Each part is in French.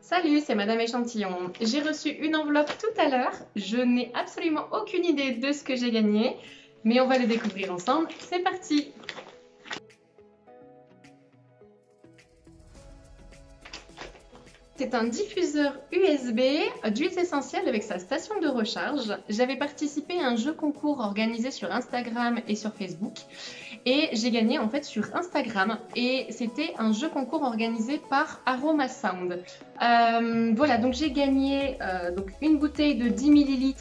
Salut, c'est Madame Échantillon. J'ai reçu une enveloppe tout à l'heure. Je n'ai absolument aucune idée de ce que j'ai gagné, mais on va le découvrir ensemble. C'est parti! C'est un diffuseur USB d'huiles essentielles avec sa station de recharge. J'avais participé à un jeu concours organisé sur Instagram et sur Facebook et j'ai gagné en fait sur Instagram et c'était un jeu concours organisé par Aroma Sound. Voilà, donc j'ai gagné donc une bouteille de 10 ml.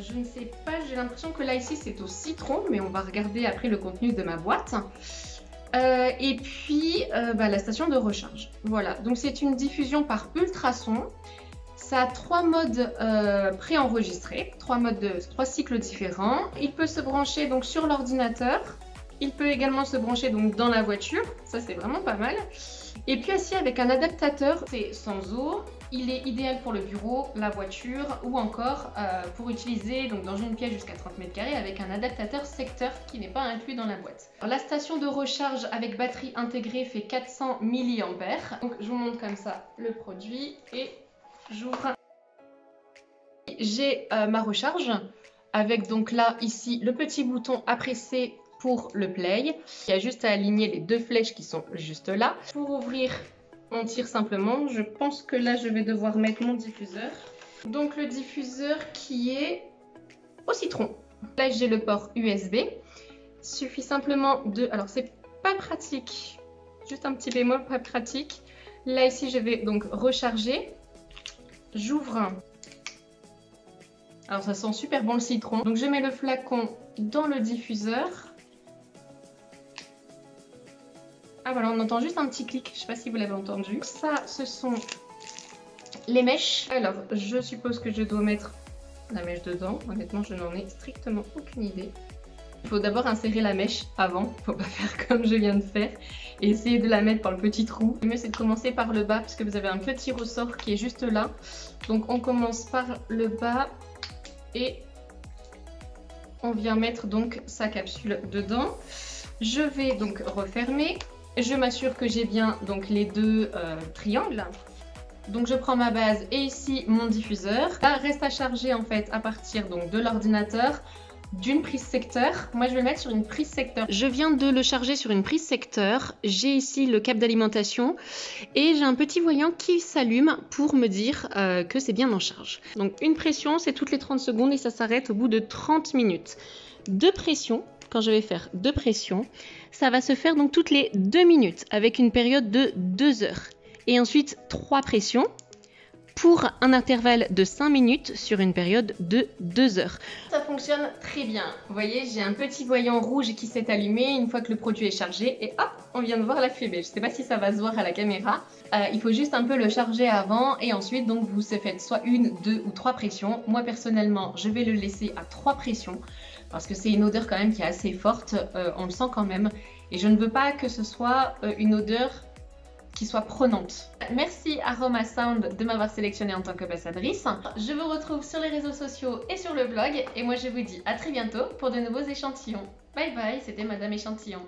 Je ne sais pas, j'ai l'impression que là ici c'est au citron, mais on va regarder après le contenu de ma boîte. Et puis la station de recharge. Voilà, donc c'est une diffusion par ultrason. Ça a 3 modes préenregistrés, 3 cycles différents. Il peut se brancher donc sur l'ordinateur. Il peut également se brancher donc dans la voiture. Ça c'est vraiment pas mal. Et puis aussi avec un adaptateur, c'est sans eau. Il est idéal pour le bureau, la voiture ou encore pour utiliser donc dans une pièce jusqu'à 30 m² avec un adaptateur secteur qui n'est pas inclus dans la boîte. Alors, la station de recharge avec batterie intégrée fait 400 mAh. Donc je vous montre comme ça le produit et j'ouvre. J'ai ma recharge avec donc là ici le petit bouton à presser pour le play. Il y a juste à aligner les 2 flèches qui sont juste là. Pour ouvrir, on tire simplement. Je pense que là, je vais devoir mettre mon diffuseur. Donc le diffuseur qui est au citron. Là, j'ai le port USB. Il suffit simplement de... Alors, c'est pas pratique. Juste un petit bémol, pas pratique. Là, ici, je vais donc recharger. J'ouvre. Alors, ça sent super bon le citron. Donc, je mets le flacon dans le diffuseur. Ah voilà, on entend juste un petit clic, je ne sais pas si vous l'avez entendu. Ça, ce sont les mèches. Alors, je suppose que je dois mettre la mèche dedans. Honnêtement, je n'en ai strictement aucune idée. Il faut d'abord insérer la mèche avant. Il ne faut pas faire comme je viens de faire et essayer de la mettre par le petit trou. Le mieux, c'est de commencer par le bas parce que vous avez un petit ressort qui est juste là. Donc, on commence par le bas et on vient mettre donc sa capsule dedans. Je vais donc refermer. Je m'assure que j'ai bien donc les 2 triangles. Donc je prends ma base et ici mon diffuseur. Là reste à charger en fait à partir donc de l'ordinateur d'une prise secteur. Moi je vais le mettre sur une prise secteur. Je viens de le charger sur une prise secteur. J'ai ici le câble d'alimentation et j'ai un petit voyant qui s'allume pour me dire que c'est bien en charge. Donc une pression c'est toutes les 30 secondes et ça s'arrête au bout de 30 minutes. 2 pressions. Quand je vais faire 2 pressions, ça va se faire donc toutes les 2 minutes avec une période de 2 heures. Et ensuite 3 pressions pour un intervalle de 5 minutes sur une période de 2 heures. Ça fonctionne très bien. Vous voyez, j'ai un petit voyant rouge qui s'est allumé une fois que le produit est chargé et hop, on vient de voir la fumée. Je ne sais pas si ça va se voir à la caméra. Il faut juste un peu le charger avant et ensuite donc vous faites soit 1, 2 ou 3 pressions. Moi personnellement, je vais le laisser à 3 pressions parce que c'est une odeur quand même qui est assez forte. On le sent quand même et je ne veux pas que ce soit une odeur qui soit prenante. Merci Aroma Sound de m'avoir sélectionnée en tant qu'ambassadrice. Je vous retrouve sur les réseaux sociaux et sur le blog et moi je vous dis à très bientôt pour de nouveaux échantillons. Bye bye, c'était Madame Échantillon.